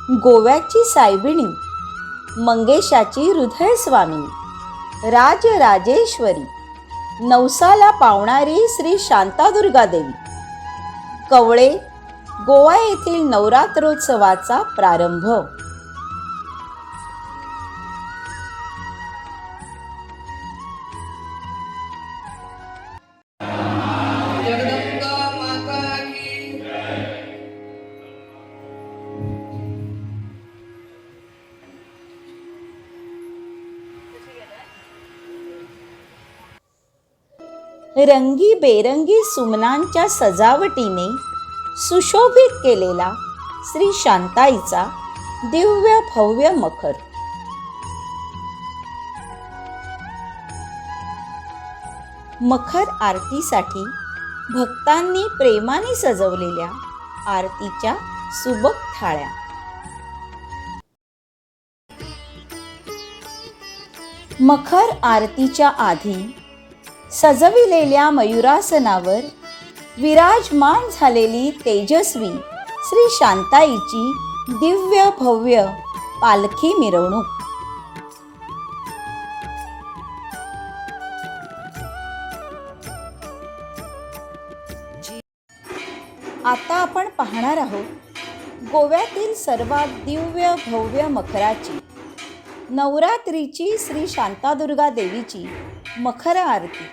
गोव्याची सायबिणी, मंगेशाची हृदय स्वामिनी, राजराजेश्वरी, नवसाला पावणारी श्री शांतादुर्गा देवी. कवळे, गोवा येथील नवरात्रोत्सवाचा प्रारंभ. रंगीबेरंगी सुमनांच्या सजावटीने सुशोभित केलेला श्री शांताईचा दिव्य भव्य मखर. मखर आरतीसाठी भक्तांनी प्रेमाने सजवलेल्या आरतीच्या सुबक थाळ्या. मखर आरतीच्या आधी सजविलेल्या मयुरासनावर विराजमान झालेली तेजस्वी श्री शांताईची दिव्य भव्य पालखी मिरवणूक. आता आपण पाहणार आहोत गोव्यातील सर्वात दिव्य भव्य मखराची, नवरात्रीची श्री शांतादुर्गा देवीची मखर आरती.